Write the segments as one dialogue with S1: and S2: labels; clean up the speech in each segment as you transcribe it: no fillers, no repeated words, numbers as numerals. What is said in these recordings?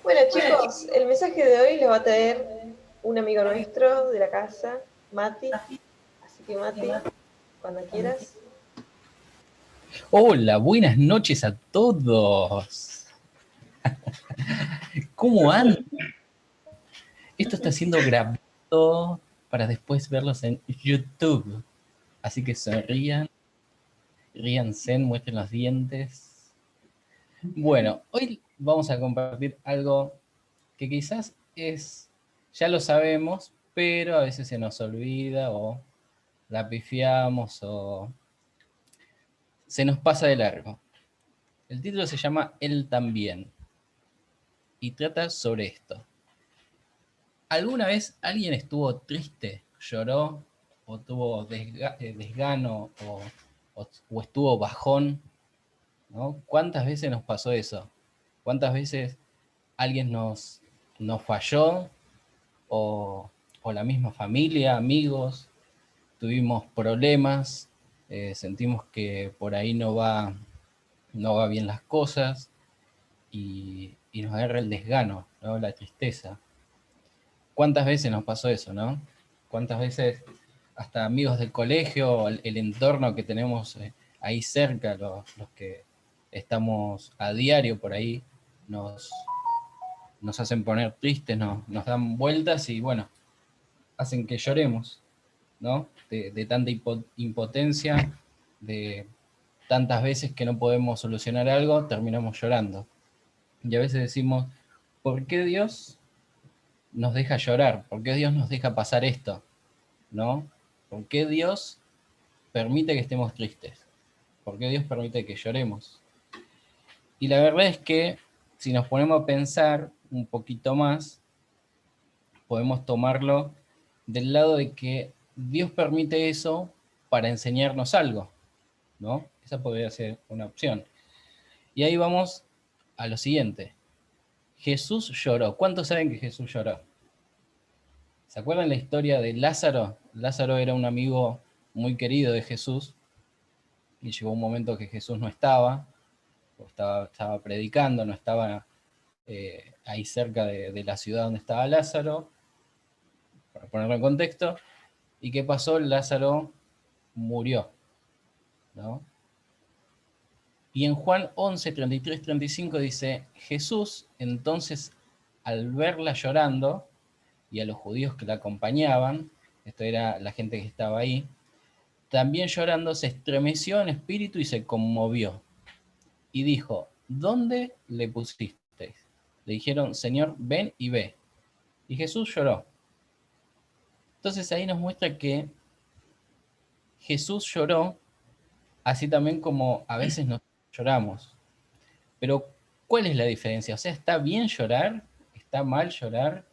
S1: Bueno, chicos, el mensaje de hoy lo va a traer un amigo nuestro de la casa, Mati. Así que, Mati, cuando quieras.
S2: Hola, buenas noches a todos. ¿Cómo andan? Esto está siendo grabado para después verlos en YouTube. Así que sonrían, ríanse, muestren los dientes. Bueno, hoy vamos a compartir algo que quizás ya lo sabemos, pero a veces se nos olvida o la pifiamos o se nos pasa de largo. El título se llama Él también y trata sobre esto. ¿Alguna vez alguien estuvo triste, lloró o tuvo desgano o estuvo bajón? ¿No? ¿Cuántas veces nos pasó eso? ¿Cuántas veces alguien nos falló o, o la misma familia, amigos, tuvimos problemas, sentimos que por ahí no va bien las cosas y nos agarra el desgano, ¿no? La tristeza. ¿Cuántas veces nos pasó eso, no? ¿Cuántas veces hasta amigos del colegio, el entorno que tenemos ahí cerca, los que estamos a diario por ahí, nos, nos hacen poner tristes, nos dan vueltas y bueno, hacen que lloremos, ¿no? De tanta impotencia, de tantas veces que no podemos solucionar algo, terminamos llorando. Y a veces decimos, ¿por qué Dios nos deja llorar? ¿Por qué Dios nos deja pasar esto? ¿No? ¿Por qué Dios permite que estemos tristes? ¿Por qué Dios permite que lloremos? Y la verdad es que si nos ponemos a pensar un poquito más, podemos tomarlo del lado de que Dios permite eso para enseñarnos algo, ¿no? Esa podría ser una opción. Y ahí vamos a lo siguiente. Jesús lloró. ¿Cuántos saben que Jesús lloró? ¿Se acuerdan la historia de Lázaro? Lázaro era un amigo muy querido de Jesús y llegó un momento que Jesús no estaba, estaba predicando, no estaba ahí cerca de la ciudad donde estaba Lázaro, para ponerlo en contexto. ¿Y qué pasó? Lázaro murió, ¿no? Y en Juan 11, 33, 35 dice, Jesús entonces al verla llorando y a los judíos que la acompañaban, esto era la gente que estaba ahí, también llorando se estremeció en espíritu y se conmovió. Y dijo, ¿dónde le pusisteis? Le dijeron, Señor, ven y ve. Y Jesús lloró. Entonces ahí nos muestra que Jesús lloró, así también como a veces nosotros lloramos. Pero, ¿cuál es la diferencia? O sea, ¿está bien llorar? ¿Está mal llorar?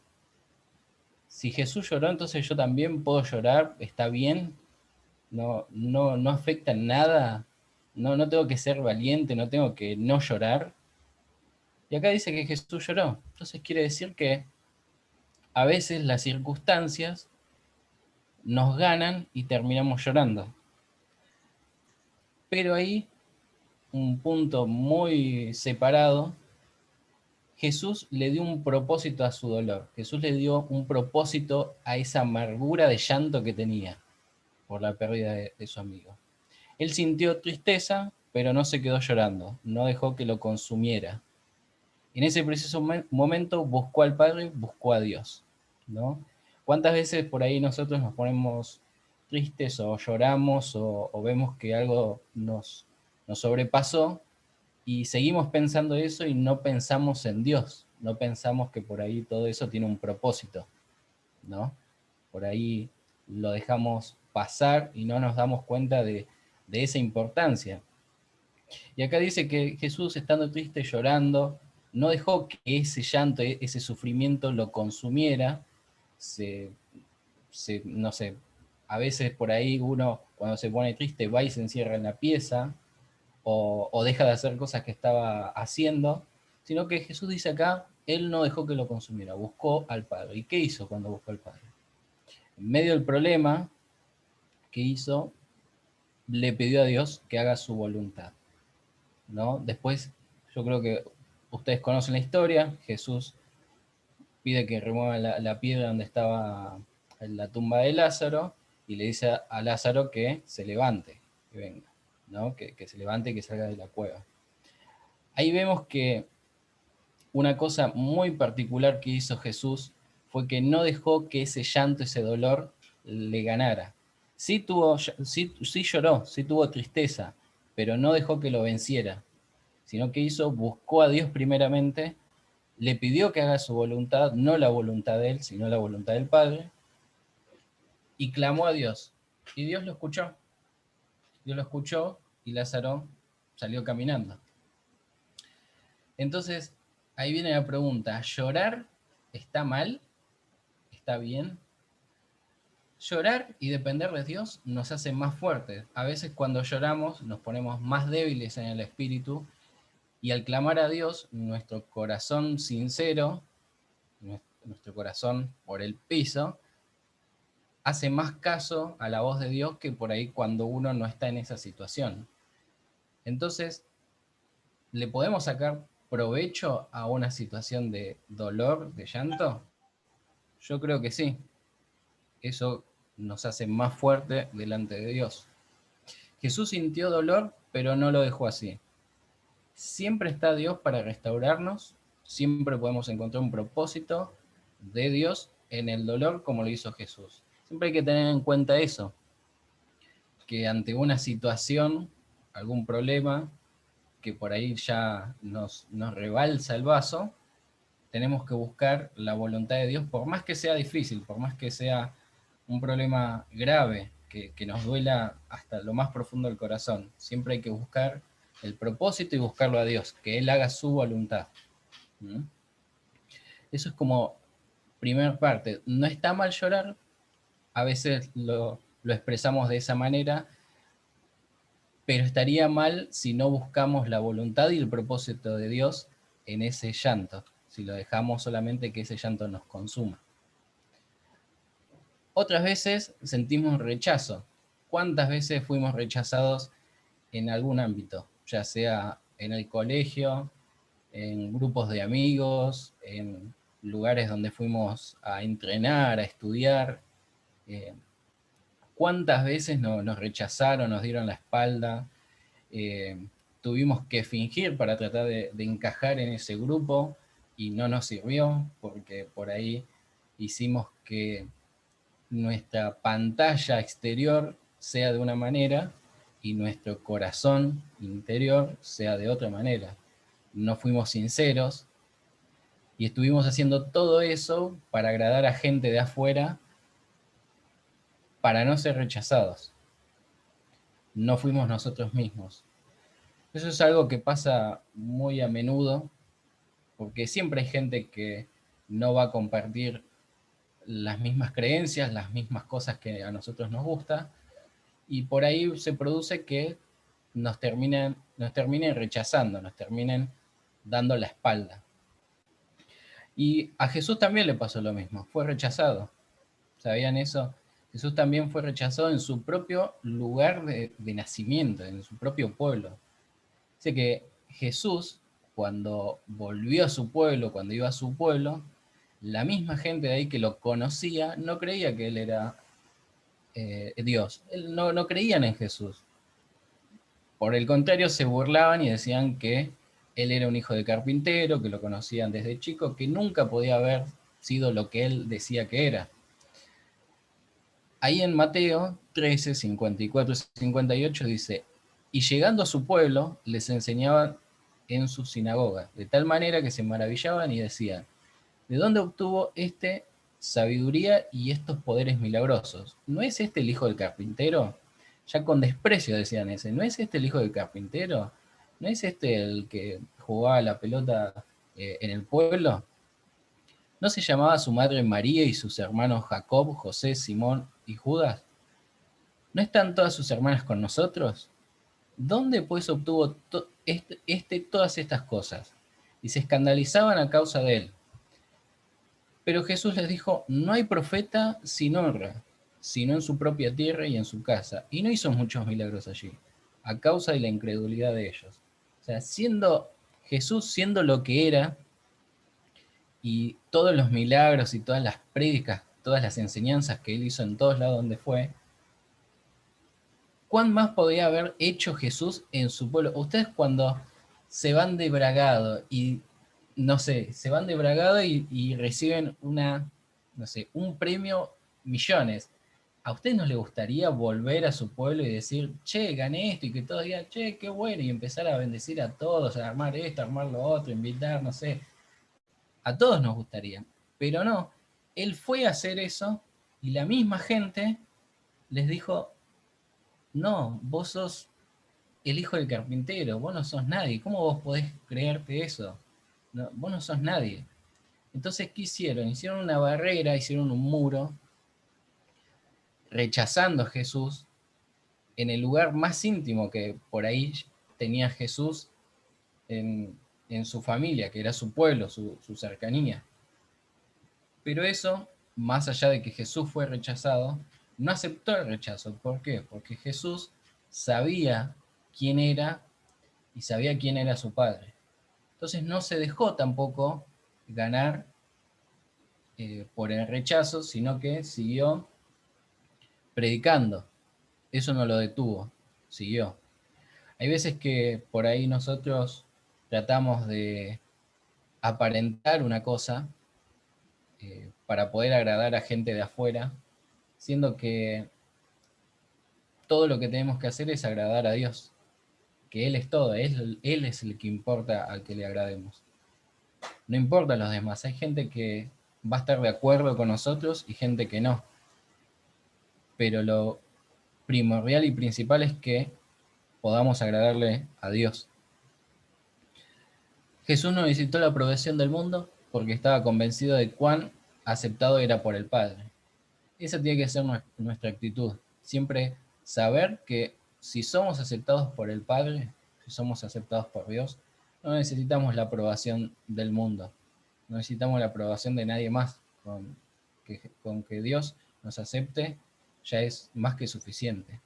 S2: Si Jesús lloró, entonces yo también puedo llorar, ¿está bien? No afecta en nada, no tengo que ser valiente, no tengo que no llorar. Y acá dice que Jesús lloró. Entonces quiere decir que a veces las circunstancias nos ganan y terminamos llorando. Pero ahí, un punto muy separado, Jesús le dio un propósito a su dolor. Jesús le dio un propósito a esa amargura de llanto que tenía por la pérdida de su amigo. Él sintió tristeza, pero no se quedó llorando, no dejó que lo consumiera. En ese preciso momento buscó al Padre, buscó a Dios, ¿no? ¿Cuántas veces por ahí nosotros nos ponemos tristes o lloramos o vemos que algo nos sobrepasó y seguimos pensando eso y no pensamos en Dios, no pensamos que por ahí todo eso tiene un propósito, ¿no? Por ahí lo dejamos pasar y no nos damos cuenta de esa importancia. Y acá dice que Jesús, estando triste, llorando, no dejó que ese llanto, ese sufrimiento lo consumiera. Se, no sé, a veces por ahí uno cuando se pone triste va y se encierra en la pieza o deja de hacer cosas que estaba haciendo, sino que Jesús dice acá, Él no dejó que lo consumiera, buscó al Padre. ¿Y qué hizo cuando buscó al Padre? En medio del problema, ¿qué hizo? Le pidió a Dios que haga su voluntad, ¿no? Después, yo creo que ustedes conocen la historia, Jesús pide que remueva la piedra donde estaba la tumba de Lázaro, y le dice a Lázaro que se levante, que venga, ¿no? Que se levante y que salga de la cueva. Ahí vemos que una cosa muy particular que hizo Jesús fue que no dejó que ese llanto, ese dolor, le ganara. Sí lloró, sí tuvo tristeza, pero no dejó que lo venciera, sino que buscó a Dios primeramente, le pidió que haga su voluntad, no la voluntad de él, sino la voluntad del Padre, y clamó a Dios. Y Dios lo escuchó. Dios lo escuchó y Lázaro salió caminando. Entonces, ahí viene la pregunta, ¿llorar está mal? ¿Está bien? Llorar y depender de Dios nos hace más fuertes. A veces cuando lloramos nos ponemos más débiles en el espíritu, y al clamar a Dios, nuestro corazón sincero, nuestro corazón por el piso, hace más caso a la voz de Dios que por ahí cuando uno no está en esa situación. Entonces, ¿le podemos sacar provecho a una situación de dolor, de llanto? Yo creo que sí. Eso nos hace más fuerte delante de Dios. Jesús sintió dolor, pero no lo dejó así. Siempre está Dios para restaurarnos, siempre podemos encontrar un propósito de Dios en el dolor como lo hizo Jesús. Siempre hay que tener en cuenta eso, que ante una situación, algún problema, que por ahí ya nos rebalsa el vaso, tenemos que buscar la voluntad de Dios, por más que sea difícil, por más que sea un problema grave, que nos duela hasta lo más profundo del corazón. Siempre hay que buscar el propósito y buscarlo a Dios, que Él haga su voluntad. ¿Mm? Eso es como primer parte. No está mal llorar, a veces lo expresamos de esa manera, pero estaría mal si no buscamos la voluntad y el propósito de Dios en ese llanto, si lo dejamos solamente que ese llanto nos consuma. Otras veces sentimos rechazo. ¿Cuántas veces fuimos rechazados en algún ámbito? Ya sea en el colegio, en grupos de amigos, en lugares donde fuimos a entrenar, a estudiar. ¿Cuántas veces nos rechazaron, nos dieron la espalda? Tuvimos que fingir para tratar de encajar en ese grupo y no nos sirvió porque por ahí hicimos que nuestra pantalla exterior sea de una manera y nuestro corazón interior sea de otra manera. No fuimos sinceros y estuvimos haciendo todo eso para agradar a gente de afuera, para no ser rechazados. No fuimos nosotros mismos. Eso es algo que pasa muy a menudo, porque siempre hay gente que no va a compartir las mismas creencias, las mismas cosas que a nosotros nos gusta, y por ahí se produce que nos terminen rechazando, nos terminen dando la espalda. Y a Jesús también le pasó lo mismo, fue rechazado. ¿Sabían eso? Jesús también fue rechazado en su propio lugar de nacimiento, en su propio pueblo. Dice que Jesús, cuando volvió a su pueblo, cuando iba a su pueblo, la misma gente de ahí que lo conocía no creía que él era Dios. No creían en Jesús. Por el contrario, se burlaban y decían que él era un hijo de carpintero, que lo conocían desde chico, que nunca podía haber sido lo que él decía que era. Ahí en Mateo 13, 54 y 58 dice, y llegando a su pueblo, les enseñaban en su sinagoga, de tal manera que se maravillaban y decían, ¿de dónde obtuvo este sabiduría y estos poderes milagrosos? ¿No es este el hijo del carpintero? Ya con desprecio decían ese, ¿no es este el hijo del carpintero? ¿No es este el que jugaba la pelota en el pueblo? ¿No se llamaba su madre María y sus hermanos Jacob, José, Simón y Judas? ¿No están todas sus hermanas con nosotros? ¿Dónde pues obtuvo todas estas cosas? Y se escandalizaban a causa de él. Pero Jesús les dijo, no hay profeta sin honra, sino en su propia tierra y en su casa. Y no hizo muchos milagros allí, a causa de la incredulidad de ellos. O sea, Jesús siendo lo que era, y todos los milagros y todas las prédicas, todas las enseñanzas que él hizo en todos lados donde fue, ¿cuán más podía haber hecho Jesús en su pueblo? Ustedes cuando se van de bragado y, no sé, se van de bragado y reciben no sé, un premio millones. ¿A ustedes no les gustaría volver a su pueblo y decir, che, gané esto? Y que todos digan, che, qué bueno, y empezar a bendecir a todos, a armar esto, a armar lo otro, invitar, no sé. A todos nos gustaría. Pero no, él fue a hacer eso y la misma gente les dijo, no, vos sos el hijo del carpintero, vos no sos nadie. ¿Cómo vos podés creerte eso? No, vos no sos nadie. Entonces, ¿qué hicieron? Hicieron una barrera, hicieron un muro, rechazando a Jesús en el lugar más íntimo que por ahí tenía Jesús en su familia, que era su pueblo, su cercanía. Pero eso, más allá de que Jesús fue rechazado, no aceptó el rechazo. ¿Por qué? Porque Jesús sabía quién era y sabía quién era su padre. Entonces no se dejó tampoco ganar por el rechazo, sino que siguió predicando. Eso no lo detuvo, siguió. Hay veces que por ahí nosotros tratamos de aparentar una cosa para poder agradar a gente de afuera, siendo que todo lo que tenemos que hacer es agradar a Dios, que Él es todo, Él es el que importa al que le agrademos. No importa a los demás, hay gente que va a estar de acuerdo con nosotros y gente que no, pero lo primordial y principal es que podamos agradarle a Dios. Jesús no necesitó la aprobación del mundo porque estaba convencido de cuán aceptado era por el Padre. Esa tiene que ser nuestra actitud. Siempre saber que si somos aceptados por el Padre, si somos aceptados por Dios, no necesitamos la aprobación del mundo. No necesitamos la aprobación de nadie más. Con que Dios nos acepte ya es más que suficiente.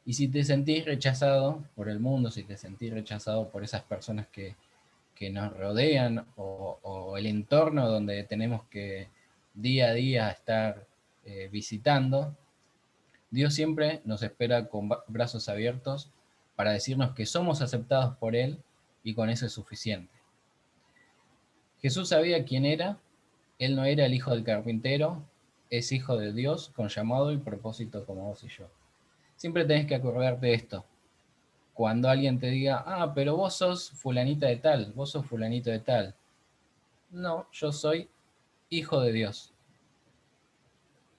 S2: Y si te sentís rechazado por el mundo, si te sentís rechazado por esas personas que nos rodean o el entorno donde tenemos que día a día estar visitando, Dios siempre nos espera con brazos abiertos para decirnos que somos aceptados por Él y con eso es suficiente. Jesús sabía quién era, Él no era el hijo del carpintero, es hijo de Dios con llamado y propósito como vos y yo. Siempre tenés que acordarte de esto. Cuando alguien te diga, ah, pero vos sos fulanita de tal, vos sos fulanito de tal. No, yo soy hijo de Dios.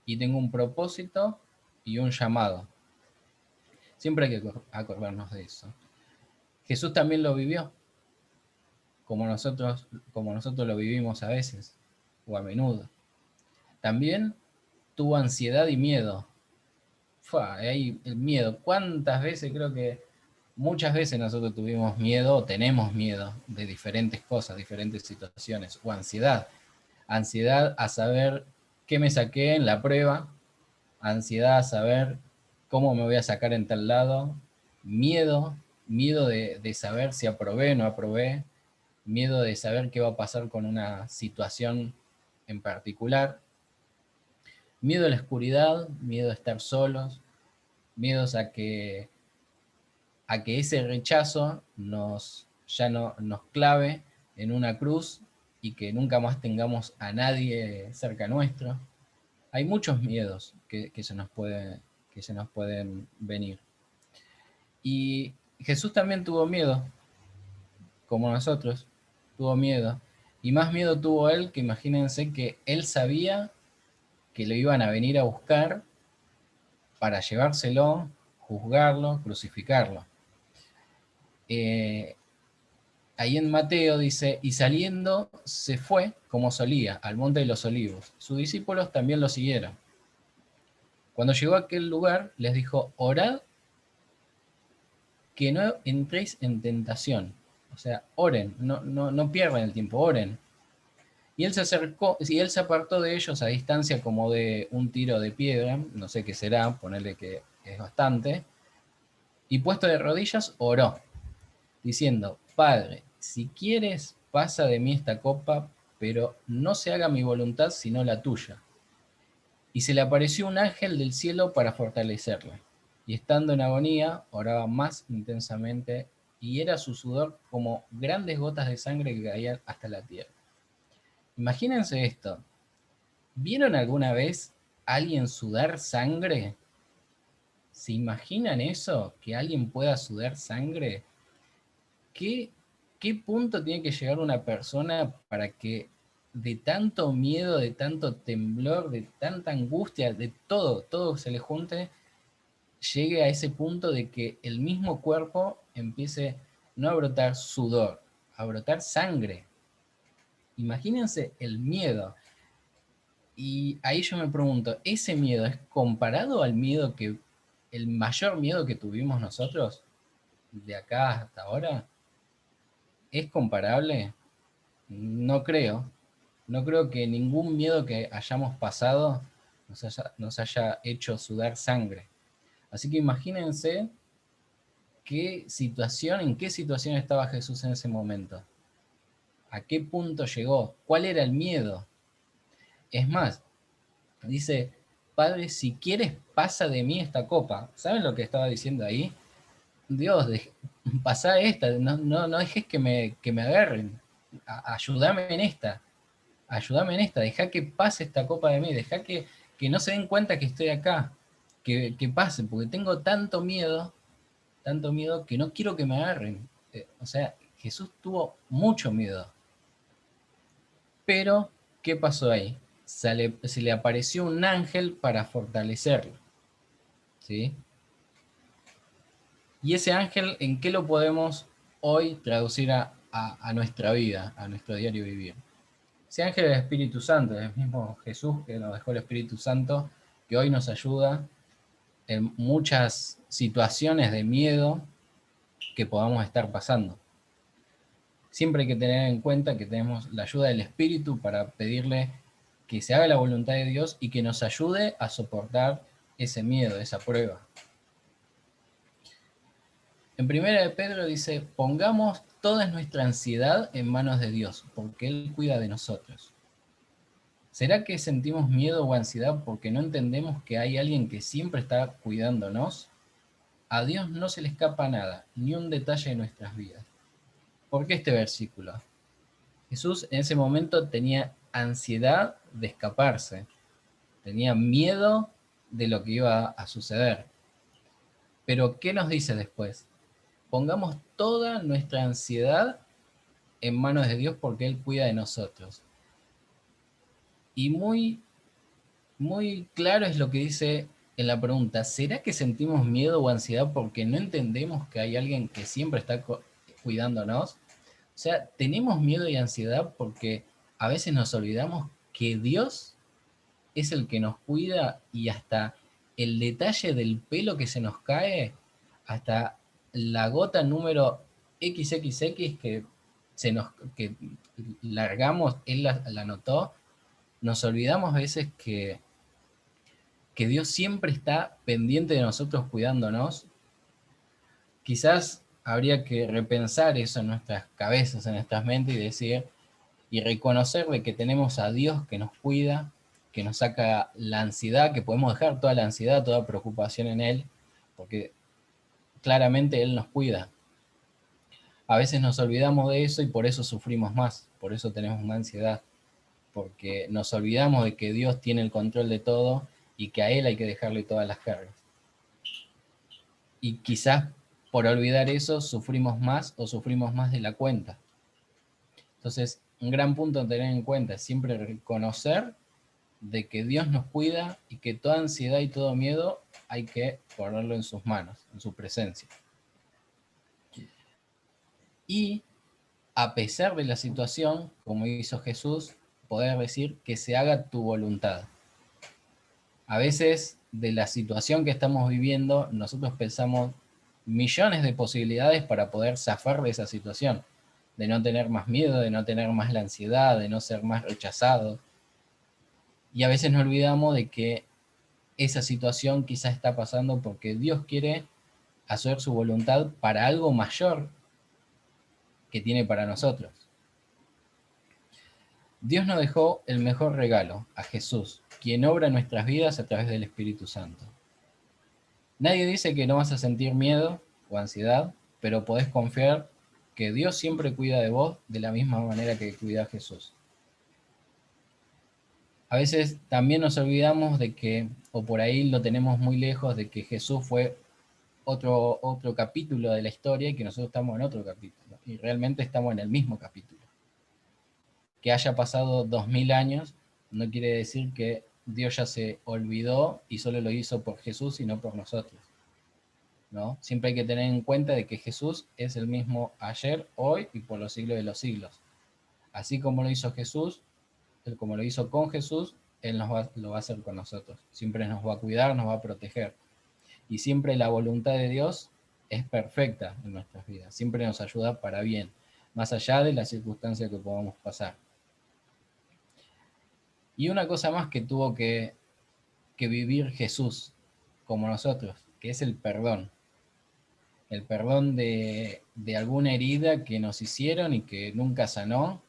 S2: Y tengo un propósito y un llamado. Siempre hay que acordarnos de eso. Jesús también lo vivió, como nosotros lo vivimos a veces, o a menudo. También tuvo ansiedad y miedo. Ahí el miedo. ¿Cuántas veces? Creo que muchas veces nosotros tuvimos miedo o tenemos miedo de diferentes cosas, diferentes situaciones, o ansiedad. Ansiedad a saber qué me saqué en la prueba, ansiedad a saber cómo me voy a sacar en tal lado, miedo, miedo de saber si aprobé o no aprobé, miedo de saber qué va a pasar con una situación en particular, miedo a la oscuridad, miedo a estar solos, miedos a que ese rechazo ya no, nos clave en una cruz y que nunca más tengamos a nadie cerca nuestro. Hay muchos miedos que se nos pueden venir. Y Jesús también tuvo miedo, como nosotros, tuvo miedo. Y más miedo tuvo él, que imagínense que él sabía que lo iban a venir a buscar para llevárselo, juzgarlo, crucificarlo. Ahí en Mateo dice, y saliendo se fue como solía, al monte de los olivos. Sus discípulos también lo siguieron. Cuando llegó a aquel lugar, les dijo, orad que no entréis en tentación. O sea, oren, no pierdan el tiempo, oren. Y él se acercó, y él se apartó de ellos a distancia como de un tiro de piedra, no sé qué será, ponerle que es bastante, y puesto de rodillas, oró, diciendo, Padre, si quieres, pasa de mí esta copa, pero no se haga mi voluntad sino la tuya. Y se le apareció un ángel del cielo para fortalecerle. Y estando en agonía, oraba más intensamente, y era su sudor como grandes gotas de sangre que caían hasta la tierra. Imagínense esto. ¿Vieron alguna vez a alguien sudar sangre? ¿Se imaginan eso? ¿Que alguien pueda sudar sangre? ¿Qué, qué punto tiene que llegar una persona para que de tanto miedo, de tanto temblor, de tanta angustia, de todo, todo se le junte, llegue a ese punto de que el mismo cuerpo empiece no a brotar sudor, a brotar sangre? Imagínense el miedo. Y ahí yo me pregunto, ¿ese miedo es comparado al miedo el mayor miedo que tuvimos nosotros de acá hasta ahora? ¿Es comparable? No creo. No creo que ningún miedo que hayamos pasado nos haya hecho sudar sangre. Así que imagínense en qué situación estaba Jesús en ese momento. ¿A qué punto llegó? ¿Cuál era el miedo? Es más, dice, Padre, si quieres, pasa de mí esta copa. ¿Saben lo que estaba diciendo ahí? Dios, pasá esta, no dejes que me agarren. Ayúdame en esta. Ayúdame en esta, deja que pase esta copa de mí, deja que no se den cuenta que estoy acá, que pase, porque tengo tanto miedo que no quiero que me agarren. O sea, Jesús tuvo mucho miedo. Pero, ¿qué pasó ahí? Se le apareció un ángel para fortalecerlo, ¿sí? Y ese ángel, ¿en qué lo podemos hoy traducir a nuestra vida, a nuestro diario vivir? Ese ángel es el Espíritu Santo, es el mismo Jesús que nos dejó el Espíritu Santo, que hoy nos ayuda en muchas situaciones de miedo que podamos estar pasando. Siempre hay que tener en cuenta que tenemos la ayuda del Espíritu para pedirle que se haga la voluntad de Dios y que nos ayude a soportar ese miedo, esa prueba. En 1 de Pedro dice, pongamos toda nuestra ansiedad en manos de Dios, porque Él cuida de nosotros. ¿Será que sentimos miedo o ansiedad porque no entendemos que hay alguien que siempre está cuidándonos? A Dios no se le escapa nada, ni un detalle de nuestras vidas. ¿Por qué este versículo? Jesús en ese momento tenía ansiedad de escaparse, tenía miedo de lo que iba a suceder. Pero ¿qué nos dice después? Pongamos toda nuestra ansiedad en manos de Dios porque Él cuida de nosotros. Y muy claro es lo que dice en la pregunta, ¿será que sentimos miedo o ansiedad porque no entendemos que hay alguien que siempre está cuidándonos? O sea, tenemos miedo y ansiedad porque a veces nos olvidamos que Dios es el que nos cuida y hasta el detalle del pelo que se nos cae, hasta la gota número XXX que largamos, Él la notó, nos olvidamos a veces que Dios siempre está pendiente de nosotros cuidándonos. Quizás habría que repensar eso en nuestras cabezas, en nuestras mentes y decir, y reconocer de que tenemos a Dios que nos cuida, que nos saca la ansiedad, que podemos dejar toda la ansiedad, toda preocupación en Él, porque claramente Él nos cuida. A veces nos olvidamos de eso y por eso sufrimos más, por eso tenemos más ansiedad, porque nos olvidamos de que Dios tiene el control de todo y que a Él hay que dejarle todas las cargas. Y quizás por olvidar eso sufrimos más o sufrimos más de la cuenta. Entonces, un gran punto a tener en cuenta es siempre reconocer de que Dios nos cuida y que toda ansiedad y todo miedo hay que ponerlo en sus manos, en su presencia. Y a pesar de la situación, como hizo Jesús, poder decir que se haga tu voluntad. A veces de la situación que estamos viviendo, nosotros pensamos millones de posibilidades para poder zafar de esa situación, de no tener más miedo, de no tener más la ansiedad, de no ser más rechazado. Y a veces nos olvidamos de que esa situación quizás está pasando porque Dios quiere hacer su voluntad para algo mayor que tiene para nosotros. Dios nos dejó el mejor regalo, a Jesús, quien obra en nuestras vidas a través del Espíritu Santo. Nadie dice que no vas a sentir miedo o ansiedad, pero podés confiar que Dios siempre cuida de vos de la misma manera que cuida a Jesús. A veces también nos olvidamos de que, o por ahí lo tenemos muy lejos, de que Jesús fue otro capítulo de la historia y que nosotros estamos en otro capítulo. Y realmente estamos en el mismo capítulo. Que haya pasado 2000 años no quiere decir que Dios ya se olvidó y solo lo hizo por Jesús y no por nosotros, ¿no? Siempre hay que tener en cuenta de que Jesús es el mismo ayer, hoy y por los siglos de los siglos. Así como lo hizo Jesús, como lo hizo con Jesús, Él lo va a hacer con nosotros. Siempre nos va a cuidar, nos va a proteger. Y siempre la voluntad de Dios es perfecta en nuestras vidas. Siempre nos ayuda para bien, más allá de las circunstancias que podamos pasar. Y una cosa más que tuvo que vivir Jesús, como nosotros, que es el perdón. El perdón de alguna herida que nos hicieron y que nunca sanó,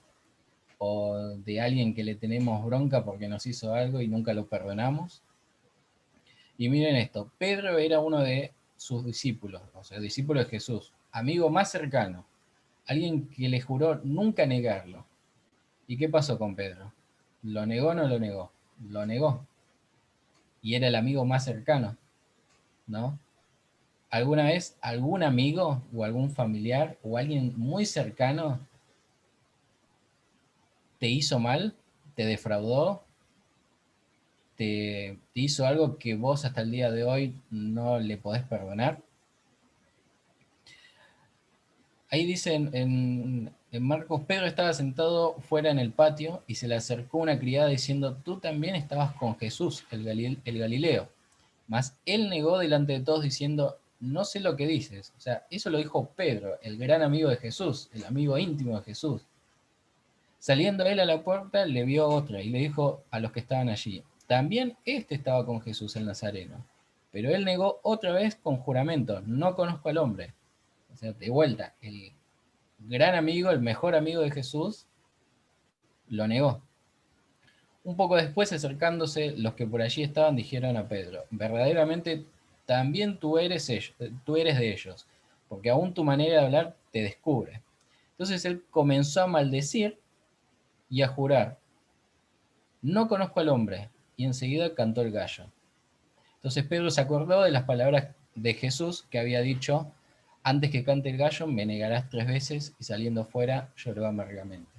S2: o de alguien que le tenemos bronca porque nos hizo algo y nunca lo perdonamos. Y miren esto, Pedro era uno de sus discípulos, o sea, discípulo de Jesús, amigo más cercano, alguien que le juró nunca negarlo. ¿Y qué pasó con Pedro? ¿Lo negó o no lo negó? Lo negó. Y era el amigo más cercano, ¿no? ¿Alguna vez algún amigo o algún familiar o alguien muy cercano te hizo mal, te defraudó, te hizo algo que vos hasta el día de hoy no le podés perdonar? Ahí dice en Marcos, Pedro estaba sentado fuera en el patio y se le acercó una criada diciendo, tú también estabas con Jesús, el Galileo. Mas él negó delante de todos diciendo, no sé lo que dices. O sea, eso lo dijo Pedro, el gran amigo de Jesús, el amigo íntimo de Jesús. Saliendo él a la puerta, le vio otra y le dijo a los que estaban allí, también este estaba con Jesús el Nazareno. Pero él negó otra vez con juramento, no conozco al hombre. O sea, de vuelta, el gran amigo, el mejor amigo de Jesús, lo negó. Un poco después, acercándose, los que por allí estaban dijeron a Pedro, verdaderamente también tú eres de ellos, porque aún tu manera de hablar te descubre. Entonces él comenzó a maldecir y a jurar, no conozco al hombre, y enseguida cantó el gallo. Entonces Pedro se acordó de las palabras de Jesús que había dicho, antes que cante el gallo me negarás 3 veces, y saliendo fuera lloró amargamente,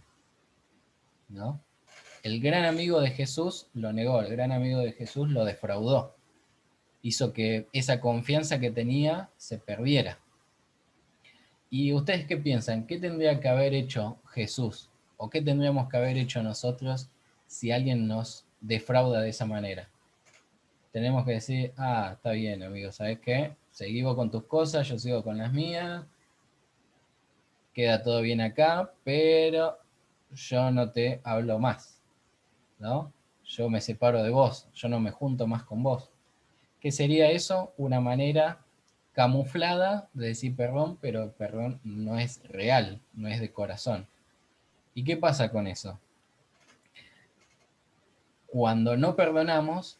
S2: ¿no? El gran amigo de Jesús lo negó, el gran amigo de Jesús lo defraudó, hizo que esa confianza que tenía se perdiera. ¿Y ustedes qué piensan? ¿Qué tendría que haber hecho Jesús? ¿O qué tendríamos que haber hecho nosotros si alguien nos defrauda de esa manera? Tenemos que decir, está bien, amigo, ¿sabes qué? Seguí vos con tus cosas, yo sigo con las mías, queda todo bien acá, pero yo no te hablo más, ¿no? Yo me separo de vos, yo no me junto más con vos. ¿Qué sería eso? Una manera camuflada de decir perdón, pero el perdón no es real, no es de corazón. ¿Y qué pasa con eso? Cuando no perdonamos,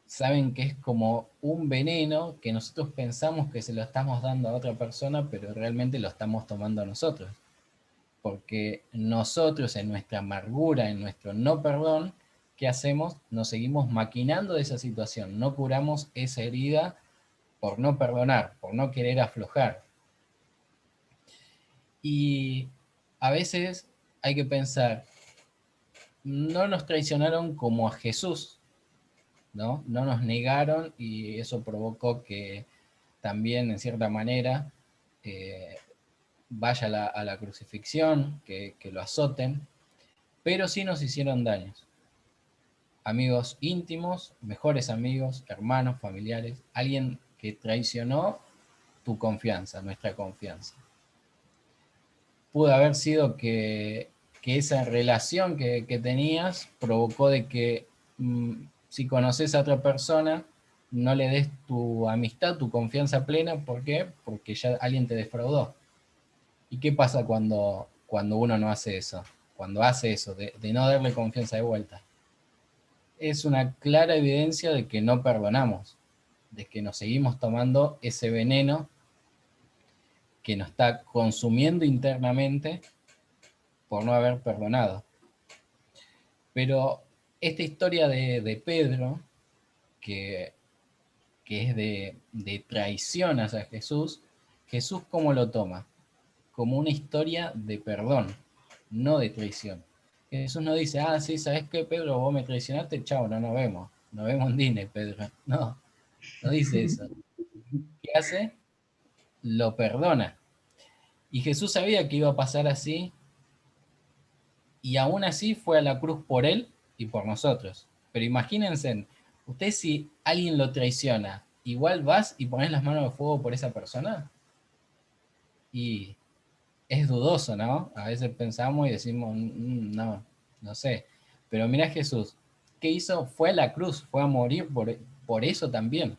S2: saben que es como un veneno que nosotros pensamos que se lo estamos dando a otra persona, pero realmente lo estamos tomando a nosotros. Porque nosotros en nuestra amargura, en nuestro no perdón, ¿qué hacemos? Nos seguimos maquinando de esa situación, no curamos esa herida por no perdonar, por no querer aflojar. Y a veces hay que pensar, no nos traicionaron como a Jesús, ¿no? No nos negaron y eso provocó que también, en cierta manera, vaya a la crucifixión, que lo azoten, pero sí nos hicieron daños. Amigos íntimos, mejores amigos, hermanos, familiares, alguien que traicionó tu confianza, nuestra confianza. Pudo haber sido que esa relación que tenías provocó de que si conoces a otra persona, no le des tu amistad, tu confianza plena. ¿Por qué? Porque ya alguien te defraudó. ¿Y qué pasa cuando uno no hace eso? cuando hace eso, de no darle confianza de vuelta, es una clara evidencia de que no perdonamos, de que nos seguimos tomando ese veneno que nos está consumiendo internamente por no haber perdonado. Pero esta historia de Pedro, que es de traición hacia Jesús, Jesús ¿cómo lo toma? Como una historia de perdón, no de traición. Jesús no dice, ah, sí, ¿sabes qué, Pedro? Vos me traicionaste, chao, no nos vemos en Disney, Pedro. No, no dice eso. ¿Qué hace? Lo perdona. Y Jesús sabía que iba a pasar así, y aún así fue a la cruz por él y por nosotros. Pero imagínense, usted si alguien lo traiciona, igual vas y pones las manos de fuego por esa persona. Y es dudoso, ¿no? A veces pensamos y decimos, no, no sé. Pero mira Jesús, ¿qué hizo? Fue a la cruz, fue a morir por eso también.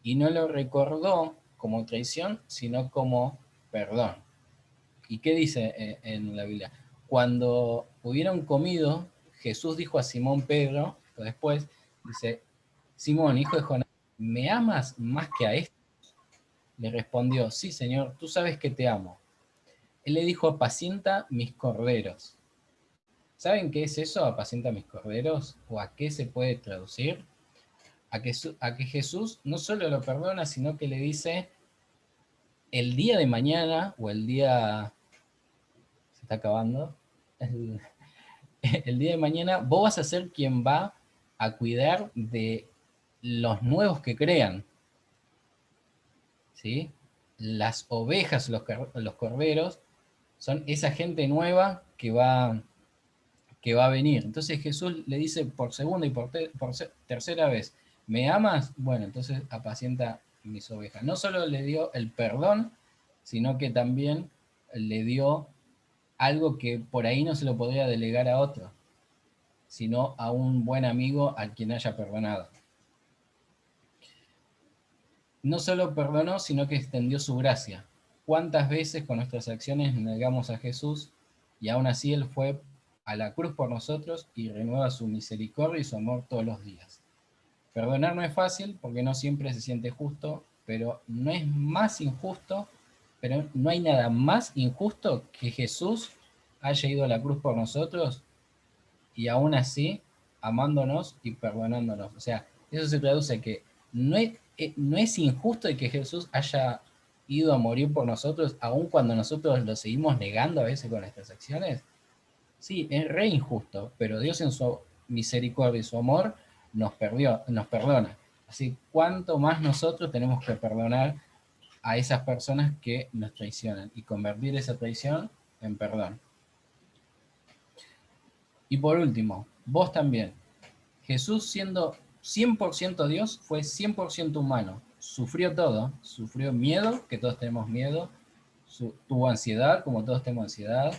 S2: Y no lo recordó como traición, sino como perdón. ¿Y qué dice en la Biblia? Cuando hubieron comido, Jesús dijo a Simón Pedro, después, dice, Simón, hijo de Jonás, ¿me amas más que a esto? Le respondió, sí, Señor, tú sabes que te amo. Él le dijo, apacienta mis corderos. ¿Saben qué es eso, apacienta mis corderos? ¿O a qué se puede traducir? A que Jesús no solo lo perdona, sino que le dice, el día de mañana, o el día, se está acabando, el día de mañana, vos vas a ser quien va a cuidar de los nuevos que crean, ¿sí? Las ovejas, los corderos, son esa gente nueva que va a venir. Entonces Jesús le dice por segunda y por tercera vez, ¿me amas? Bueno, entonces apacienta mis ovejas. No solo le dio el perdón, sino que también le dio algo que por ahí no se lo podría delegar a otro, sino a un buen amigo al quien haya perdonado. No solo perdonó, sino que extendió su gracia. ¿Cuántas veces con nuestras acciones negamos a Jesús y aún así Él fue a la cruz por nosotros y renueva su misericordia y su amor todos los días? Perdonar no es fácil porque no siempre se siente justo, pero no es más injusto, pero no hay nada más injusto que Jesús haya ido a la cruz por nosotros y aún así amándonos y perdonándonos. O sea, eso se traduce a que no es injusto de que Jesús haya ido a morir por nosotros, aun cuando nosotros lo seguimos negando a veces con nuestras acciones. Sí, es re injusto, pero Dios en su misericordia y su amor nos perdona. Así, ¿cuánto más nosotros tenemos que perdonar a esas personas que nos traicionan y convertir esa traición en perdón? Y por último, vos también. Jesús, siendo 100% Dios, fue 100% humano. Sufrió todo, sufrió miedo, que todos tenemos miedo, tuvo ansiedad, como todos tenemos ansiedad,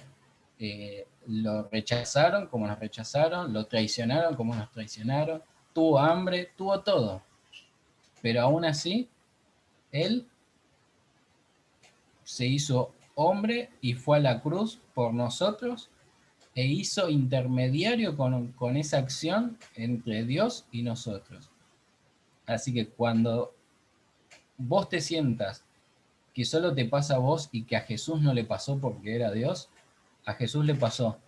S2: lo rechazaron como nos rechazaron, lo traicionaron como nos traicionaron, tuvo hambre, tuvo todo. Pero aún así, Él se hizo hombre y fue a la cruz por nosotros e hizo intermediario con esa acción entre Dios y nosotros. Así que cuando vos te sientas que solo te pasa a vos y que a Jesús no le pasó porque era Dios, a Jesús le pasó.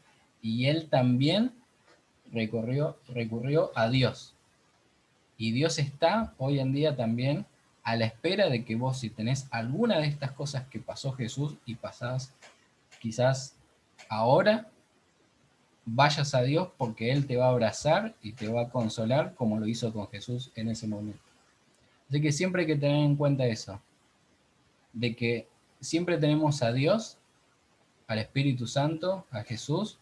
S2: Y Él también recurrió a Dios. Y Dios está hoy en día también a la espera de que vos, si tenés alguna de estas cosas que pasó Jesús y pasás quizás ahora, vayas a Dios porque Él te va a abrazar y te va a consolar como lo hizo con Jesús en ese momento. Así que siempre hay que tener en cuenta eso, de que siempre tenemos a Dios, al Espíritu Santo, a Jesús,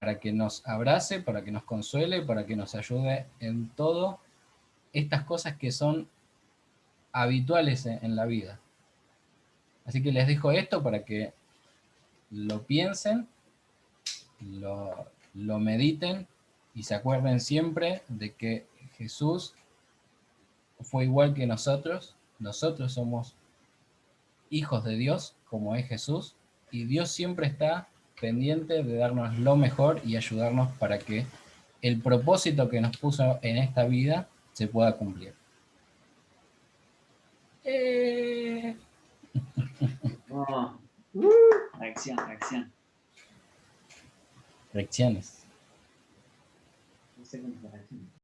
S2: para que nos abrace, para que nos consuele, para que nos ayude en todo estas cosas que son habituales en la vida. Así que les dejo esto para que lo piensen, lo mediten y se acuerden siempre de que Jesús fue igual que nosotros somos hijos de Dios, como es Jesús, y Dios siempre está pendiente de darnos lo mejor y ayudarnos para que el propósito que nos puso en esta vida se pueda cumplir.
S3: Oh. Reacción, reacción.
S2: Reacciones.
S3: No sé cómo es la reacción.